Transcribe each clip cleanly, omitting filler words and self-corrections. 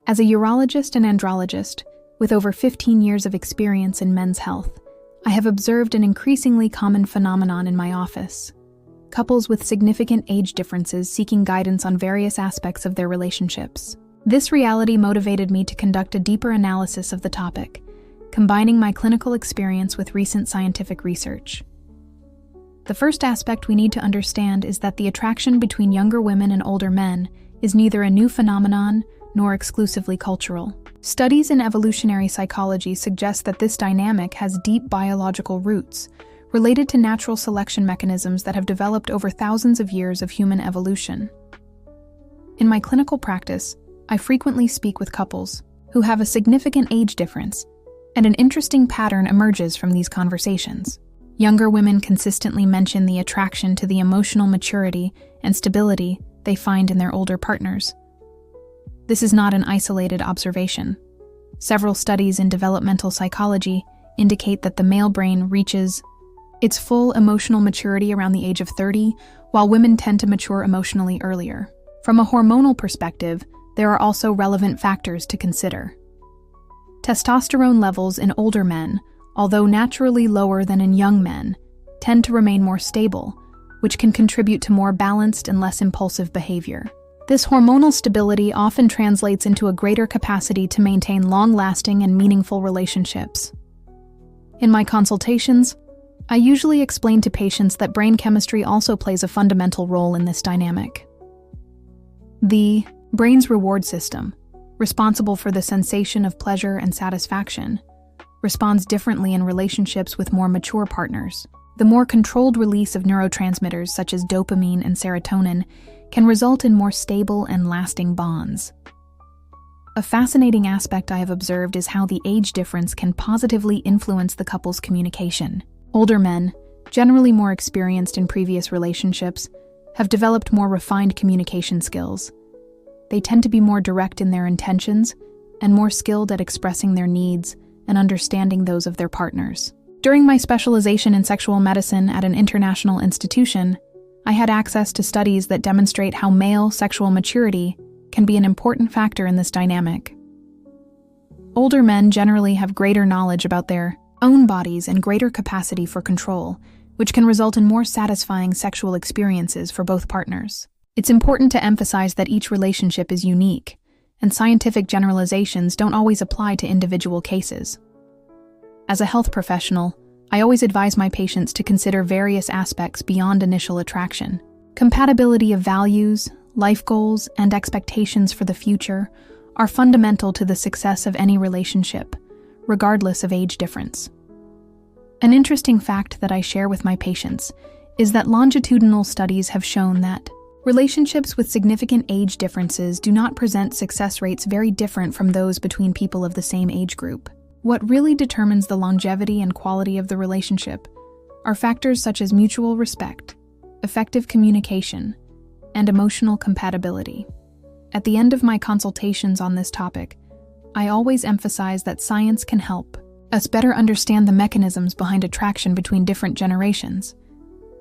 As a urologist and andrologist, with over 15 years of experience in men's health, I have observed an increasingly common phenomenon in my office: couples with significant age differences seeking guidance on various aspects of their relationships. This reality motivated me to conduct a deeper analysis of the topic, combining my clinical experience with recent scientific research. The first aspect we need to understand is that the attraction between younger women and older men is neither a new phenomenon nor exclusively cultural. Studies in evolutionary psychology suggest that this dynamic has deep biological roots, related to natural selection mechanisms that have developed over thousands of years of human evolution. In my clinical practice, I frequently speak with couples who have a significant age difference, and an interesting pattern emerges from these conversations. Younger women consistently mention the attraction to the emotional maturity and stability they find in their older partners. This is not an isolated observation. Several studies in developmental psychology indicate that the male brain reaches its full emotional maturity around the age of 30, while women tend to mature emotionally earlier. From a hormonal perspective, there are also relevant factors to consider. Testosterone levels in older men, although naturally lower than in young men, tend to remain more stable, which can contribute to more balanced and less impulsive behavior. This hormonal stability often translates into a greater capacity to maintain long-lasting and meaningful relationships. In my consultations, I usually explain to patients that brain chemistry also plays a fundamental role in this dynamic. The brain's reward system, responsible for the sensation of pleasure and satisfaction, responds differently in relationships with more mature partners. The more controlled release of neurotransmitters such as dopamine and serotonin can result in more stable and lasting bonds. A fascinating aspect I have observed is how the age difference can positively influence the couple's communication. Older men, generally more experienced in previous relationships, have developed more refined communication skills. They tend to be more direct in their intentions and more skilled at expressing their needs and understanding those of their partners. During my specialization in sexual medicine at an international institution, I had access to studies that demonstrate how male sexual maturity can be an important factor in this dynamic. Older men generally have greater knowledge about their own bodies and greater capacity for control, which can result in more satisfying sexual experiences for both partners. It's important to emphasize that each relationship is unique, and scientific generalizations don't always apply to individual cases. As a health professional, I always advise my patients to consider various aspects beyond initial attraction. Compatibility of values, life goals, and expectations for the future are fundamental to the success of any relationship, regardless of age difference. An interesting fact that I share with my patients is that longitudinal studies have shown that relationships with significant age differences do not present success rates very different from those between people of the same age group. What really determines the longevity and quality of the relationship are factors such as mutual respect, effective communication, and emotional compatibility. At the end of my consultations on this topic, I always emphasize that science can help us better understand the mechanisms behind attraction between different generations,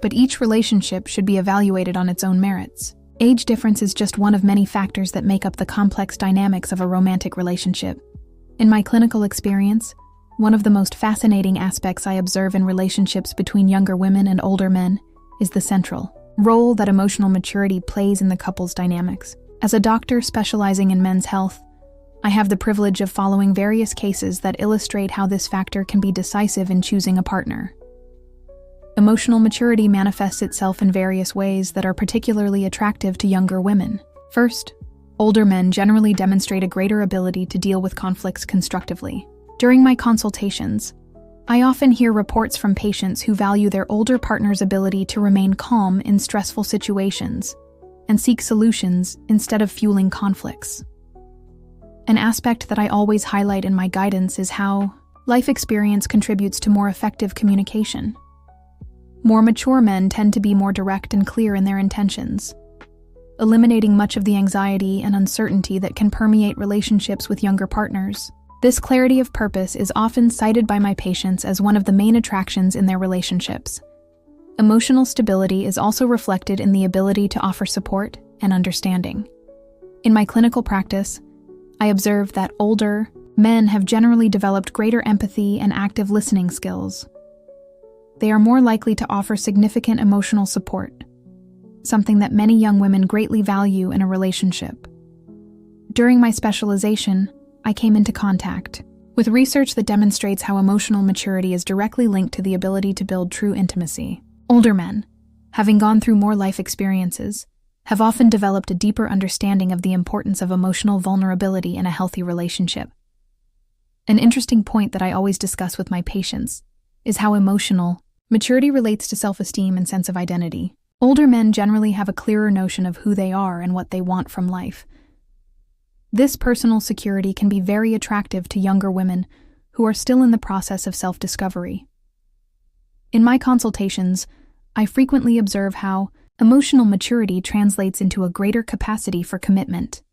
but each relationship should be evaluated on its own merits. Age difference is just one of many factors that make up the complex dynamics of a romantic relationship. In my clinical experience, one of the most fascinating aspects I observe in relationships between younger women and older men is the central role that emotional maturity plays in the couple's dynamics. As a doctor specializing in men's health, I have the privilege of following various cases that illustrate how this factor can be decisive in choosing a partner. Emotional maturity manifests itself in various ways that are particularly attractive to younger women. First, older men generally demonstrate a greater ability to deal with conflicts constructively. During my consultations, I often hear reports from patients who value their older partner's ability to remain calm in stressful situations and seek solutions instead of fueling conflicts. An aspect that I always highlight in my guidance is how life experience contributes to more effective communication. More mature men tend to be more direct and clear in their intentions, eliminating much of the anxiety and uncertainty that can permeate relationships with younger partners. This clarity of purpose is often cited by my patients as one of the main attractions in their relationships. Emotional stability is also reflected in the ability to offer support and understanding. In my clinical practice, I observe that older men have generally developed greater empathy and active listening skills. They are more likely to offer significant emotional support, something that many young women greatly value in a relationship. During my specialization, I came into contact with research that demonstrates how emotional maturity is directly linked to the ability to build true intimacy. Older men, having gone through more life experiences, have often developed a deeper understanding of the importance of emotional vulnerability in a healthy relationship. An interesting point that I always discuss with my patients is how emotional maturity relates to self-esteem and sense of identity. Older men generally have a clearer notion of who they are and what they want from life. This personal security can be very attractive to younger women who are still in the process of self-discovery. In my consultations, I frequently observe how emotional maturity translates into a greater capacity for commitment.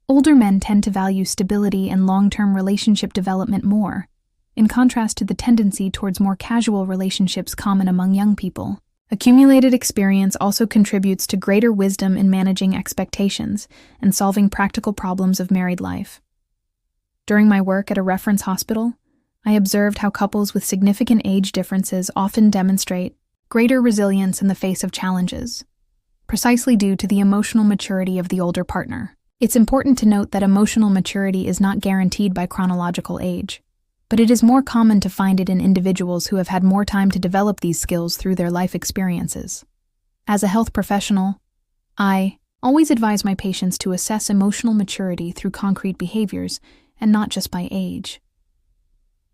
Older men tend to value stability and long-term relationship development more, in contrast to the tendency towards more casual relationships common among young people. Accumulated experience also contributes to greater wisdom in managing expectations and solving practical problems of married life. During my work at a reference hospital, I observed how couples with significant age differences often demonstrate greater resilience in the face of challenges, precisely due to the emotional maturity of the older partner. It's important to note that emotional maturity is not guaranteed by chronological age, but it is more common to find it in individuals who have had more time to develop these skills through their life experiences. As a health professional, I always advise my patients to assess emotional maturity through concrete behaviors and not just by age.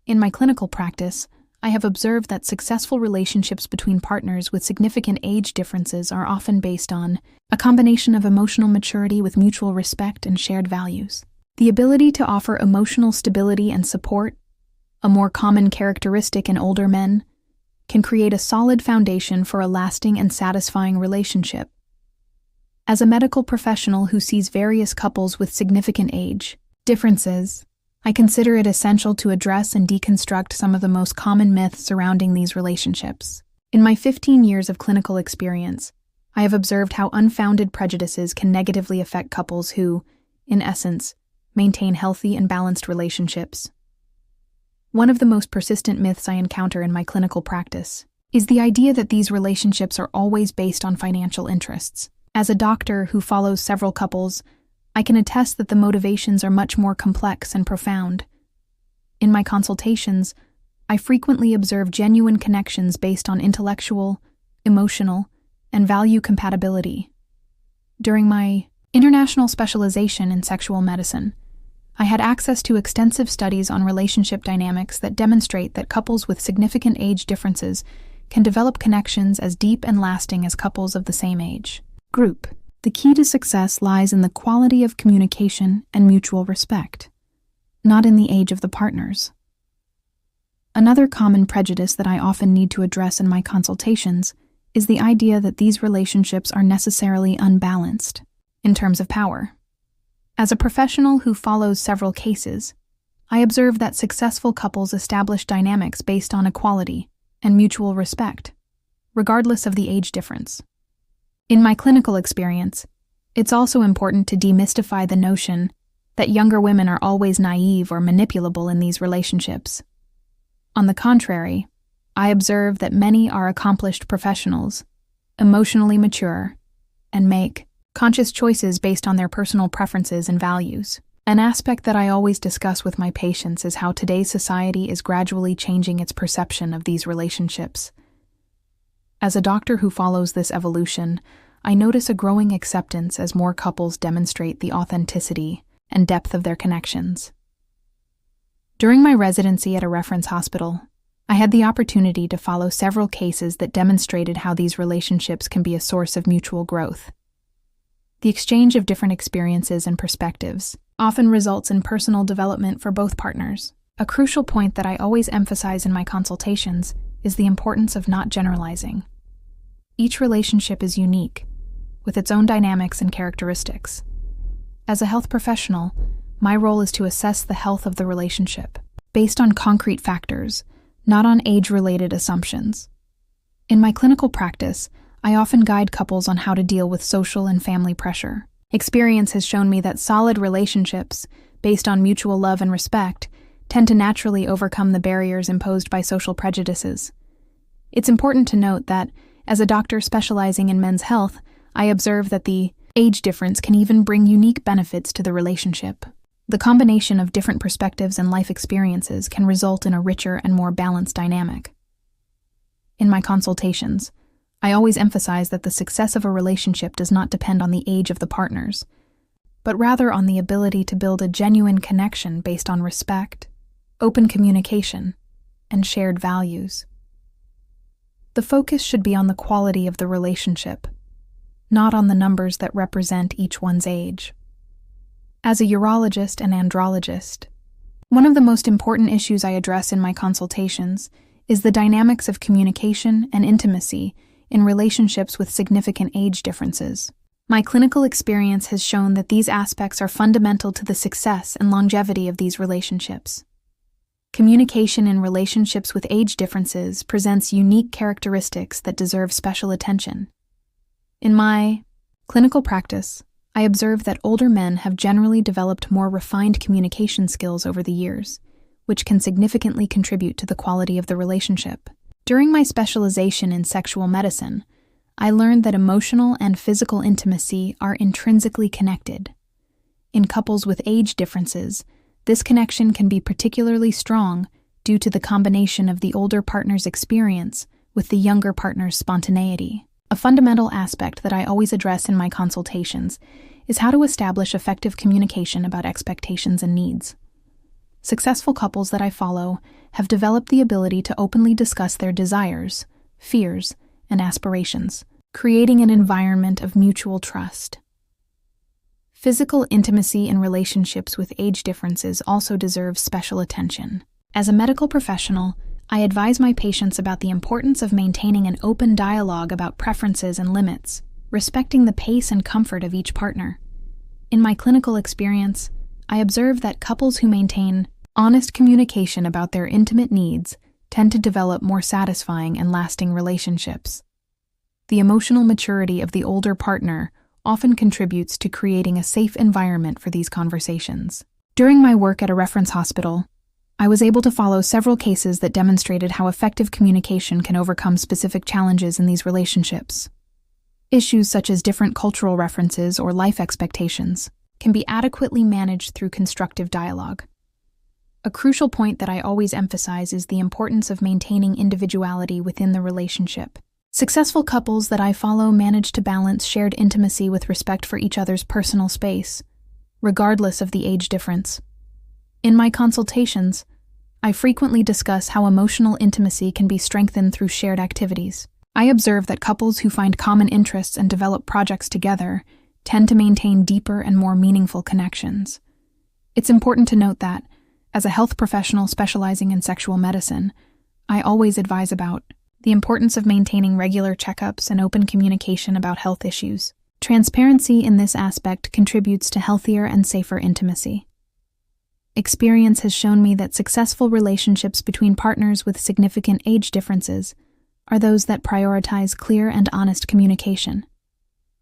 In my clinical practice, I have observed that successful relationships between partners with significant age differences are often based on a combination of emotional maturity with mutual respect and shared values. The ability to offer emotional stability and support, a more common characteristic in older men, can create a solid foundation for a lasting and satisfying relationship. As a medical professional who sees various couples with significant age differences, I consider it essential to address and deconstruct some of the most common myths surrounding these relationships. In my 15 years of clinical experience, I have observed how unfounded prejudices can negatively affect couples who, in essence, maintain healthy and balanced relationships. One of the most persistent myths I encounter in my clinical practice is the idea that these relationships are always based on financial interests. As a doctor who follows several couples, I can attest that the motivations are much more complex and profound. In my consultations, I frequently observe genuine connections based on intellectual, emotional, and value compatibility. During my international specialization in sexual medicine, I had access to extensive studies on relationship dynamics that demonstrate that couples with significant age differences can develop connections as deep and lasting as couples of the same age group. The key to success lies in the quality of communication and mutual respect, not in the age of the partners. Another common prejudice that I often need to address in my consultations is the idea that these relationships are necessarily unbalanced in terms of power. As a professional who follows several cases, I observe that successful couples establish dynamics based on equality and mutual respect, regardless of the age difference. In my clinical experience, it's also important to demystify the notion that younger women are always naive or manipulable in these relationships. On the contrary, I observe that many are accomplished professionals, emotionally mature, and make conscious choices based on their personal preferences and values. An aspect that I always discuss with my patients is how today's society is gradually changing its perception of these relationships. As a doctor who follows this evolution, I notice a growing acceptance as more couples demonstrate the authenticity and depth of their connections. During my residency at a reference hospital, I had the opportunity to follow several cases that demonstrated how these relationships can be a source of mutual growth. The exchange of different experiences and perspectives often results in personal development for both partners. A crucial point that I always emphasize in my consultations is the importance of not generalizing. Each relationship is unique, with its own dynamics and characteristics. As a health professional, my role is to assess the health of the relationship, based on concrete factors, not on age-related assumptions. In my clinical practice, I often guide couples on how to deal with social and family pressure, Experience has shown me that solid relationships, based on mutual love and respect, tend to naturally overcome the barriers imposed by social prejudices. It's important to note that, as a doctor specializing in men's health, I observe that the age difference can even bring unique benefits to the relationship. The combination of different perspectives and life experiences can result in a richer and more balanced dynamic. In my consultations, I always emphasize that the success of a relationship does not depend on the age of the partners, but rather on the ability to build a genuine connection based on respect, open communication, and shared values. The focus should be on the quality of the relationship, not on the numbers that represent each one's age. As a urologist and andrologist, one of the most important issues I address in my consultations is the dynamics of communication and intimacy in relationships with significant age differences. My clinical experience has shown that these aspects are fundamental to the success and longevity of these relationships. Communication in relationships with age differences presents unique characteristics that deserve special attention. In my clinical practice, I observe that older men have generally developed more refined communication skills over the years, which can significantly contribute to the quality of the relationship. During my specialization in sexual medicine, I learned that emotional and physical intimacy are intrinsically connected. In couples with age differences, this connection can be particularly strong due to the combination of the older partner's experience with the younger partner's spontaneity. A fundamental aspect that I always address in my consultations is how to establish effective communication about expectations and needs. Successful couples that I follow have developed the ability to openly discuss their desires, fears, and aspirations, creating an environment of mutual trust. Physical intimacy in relationships with age differences also deserves special attention. As a medical professional, I advise my patients about the importance of maintaining an open dialogue about preferences and limits, respecting the pace and comfort of each partner. In my clinical experience, I observe that couples who maintain honest communication about their intimate needs tend to develop more satisfying and lasting relationships. The emotional maturity of the older partner often contributes to creating a safe environment for these conversations. During my work at a reference hospital, I was able to follow several cases that demonstrated how effective communication can overcome specific challenges in these relationships. Issues such as different cultural references or life expectations can be adequately managed through constructive dialogue. A crucial point that I always emphasize is the importance of maintaining individuality within the relationship. Successful couples that I follow manage to balance shared intimacy with respect for each other's personal space, regardless of the age difference. In my consultations, I frequently discuss how emotional intimacy can be strengthened through shared activities. I observe that couples who find common interests and develop projects together tend to maintain deeper and more meaningful connections. It's important to note that, as a health professional specializing in sexual medicine, I always advise about the importance of maintaining regular checkups and open communication about health issues. Transparency in this aspect contributes to healthier and safer intimacy. Experience has shown me that successful relationships between partners with significant age differences are those that prioritize clear and honest communication,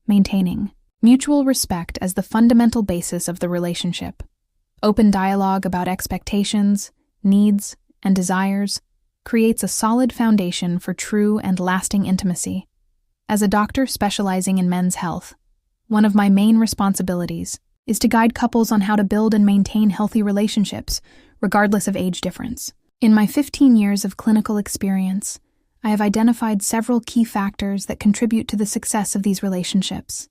maintaining mutual respect as the fundamental basis of the relationship. Open dialogue about expectations, needs, and desires creates a solid foundation for true and lasting intimacy. As a doctor specializing in men's health, one of my main responsibilities is to guide couples on how to build and maintain healthy relationships, regardless of age difference. In my 15 years of clinical experience, I have identified several key factors that contribute to the success of these relationships.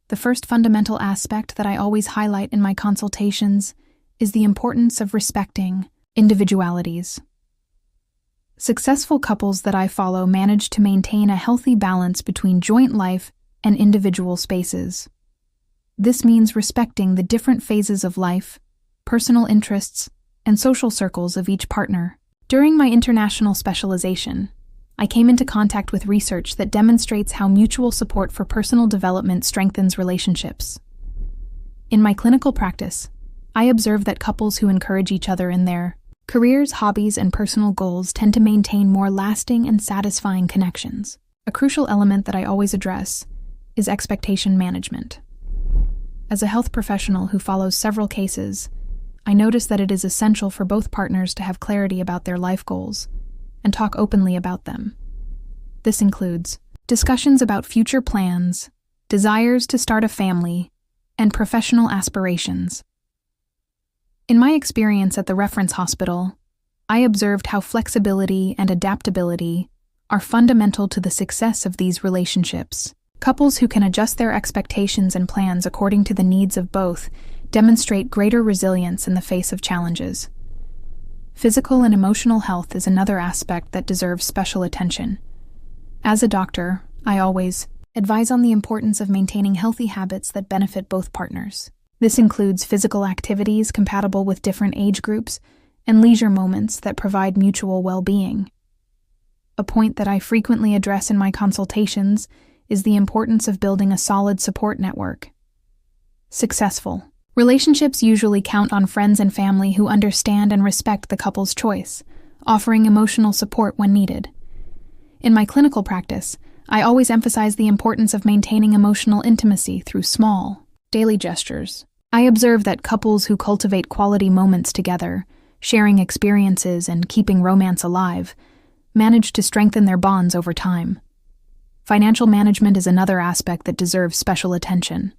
The first fundamental aspect that I always highlight in my consultations is the importance of respecting individualities. Successful couples that I follow manage to maintain a healthy balance between joint life and individual spaces. This means respecting the different phases of life, personal interests, and social circles of each partner. During my international specialization, I came into contact with research that demonstrates how mutual support for personal development strengthens relationships. In my clinical practice, I observe that couples who encourage each other in their careers, hobbies, and personal goals tend to maintain more lasting and satisfying connections. A crucial element that I always address is expectation management. As a health professional who follows several cases, I notice that it is essential for both partners to have clarity about their life goals and talk openly about them. This includes discussions about future plans, desires to start a family, and professional aspirations. In my experience at the reference hospital, I observed how flexibility and adaptability are fundamental to the success of these relationships. Couples who can adjust their expectations and plans according to the needs of both demonstrate greater resilience in the face of challenges. Physical and emotional health is another aspect that deserves special attention. As a doctor, I always advise on the importance of maintaining healthy habits that benefit both partners. This includes physical activities compatible with different age groups and leisure moments that provide mutual well-being. A point that I frequently address in my consultations is the importance of building a solid support network. Successful relationships usually count on friends and family who understand and respect the couple's choice, offering emotional support when needed. In my clinical practice, I always emphasize the importance of maintaining emotional intimacy through small, daily gestures. I observe that couples who cultivate quality moments together, sharing experiences and keeping romance alive, manage to strengthen their bonds over time. Financial management is another aspect that deserves special attention.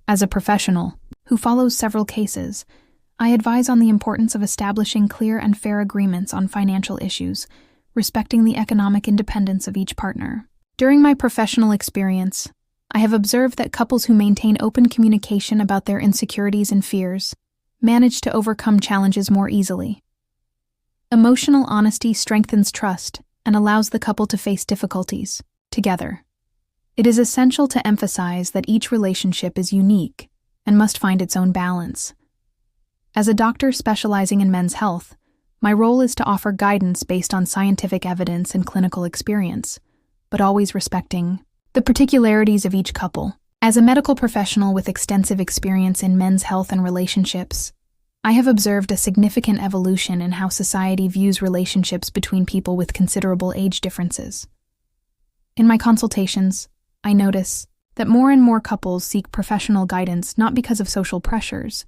As a professional who follows several cases, I advise on the importance of establishing clear and fair agreements on financial issues, respecting the economic independence of each partner. During my professional experience, I have observed that couples who maintain open communication about their insecurities and fears manage to overcome challenges more easily. Emotional honesty strengthens trust and allows the couple to face difficulties together. It is essential to emphasize that each relationship is unique and must find its own balance. As a doctor specializing in men's health, my role is to offer guidance based on scientific evidence and clinical experience, but always respecting the particularities of each couple. As a medical professional with extensive experience in men's health and relationships, I have observed a significant evolution in how society views relationships between people with considerable age differences. In my consultations, I notice that more and more couples seek professional guidance not because of social pressures,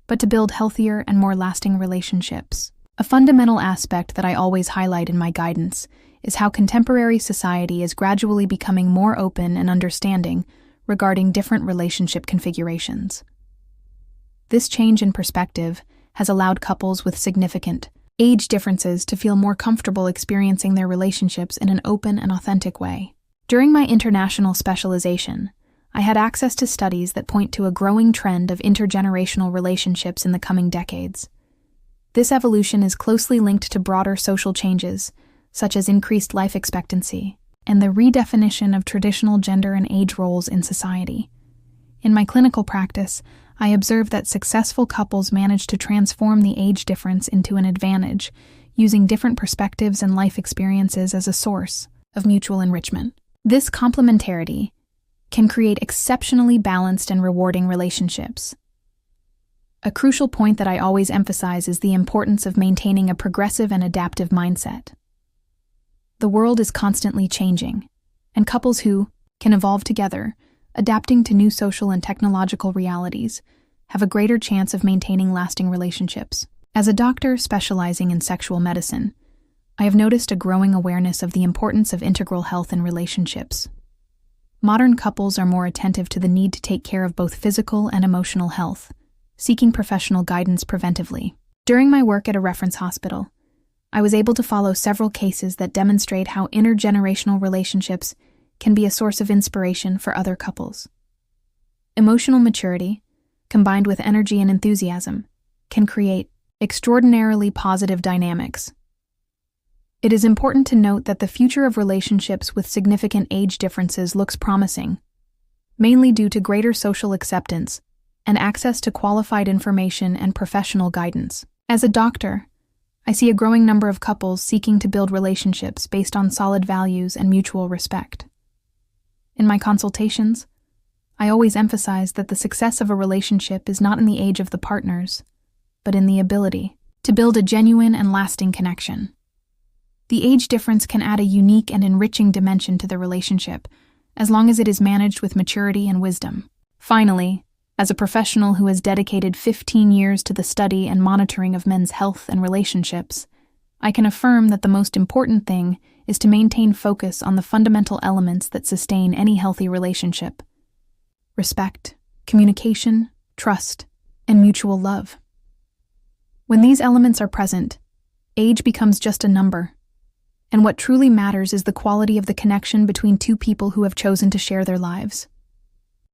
but to build healthier and more lasting relationships. A fundamental aspect that I always highlight in my guidance is how contemporary society is gradually becoming more open and understanding regarding different relationship configurations. This change in perspective has allowed couples with significant age differences to feel more comfortable experiencing their relationships in an open and authentic way. During my international specialization, I had access to studies that point to a growing trend of intergenerational relationships in the coming decades. This evolution is closely linked to broader social changes, such as increased life expectancy and the redefinition of traditional gender and age roles in society. In my clinical practice, I observe that successful couples manage to transform the age difference into an advantage, using different perspectives and life experiences as a source of mutual enrichment. This complementarity can create exceptionally balanced and rewarding relationships. A crucial point that I always emphasize is the importance of maintaining a progressive and adaptive mindset. The world is constantly changing, and couples who can evolve together, adapting to new social and technological realities, have a greater chance of maintaining lasting relationships. As a doctor specializing in sexual medicine, I have noticed a growing awareness of the importance of integral health in relationships. Modern couples are more attentive to the need to take care of both physical and emotional health, seeking professional guidance preventively. During my work at a reference hospital, I was able to follow several cases that demonstrate how intergenerational relationships can be a source of inspiration for other couples. Emotional maturity, combined with energy and enthusiasm, can create extraordinarily positive dynamics. It is important to note that the future of relationships with significant age differences looks promising, mainly due to greater social acceptance and access to qualified information and professional guidance. As a doctor, I see a growing number of couples seeking to build relationships based on solid values and mutual respect. In my consultations, I always emphasize that the success of a relationship is not in the age of the partners, but in the ability to build a genuine and lasting connection. The age difference can add a unique and enriching dimension to the relationship, as long as it is managed with maturity and wisdom. Finally, As a professional who has dedicated 15 years to the study and monitoring of men's health and relationships, I can affirm that the most important thing is to maintain focus on the fundamental elements that sustain any healthy relationship: respect, communication, trust, and mutual love. When these elements are present, age becomes just a number, and what truly matters is the quality of the connection between two people who have chosen to share their lives.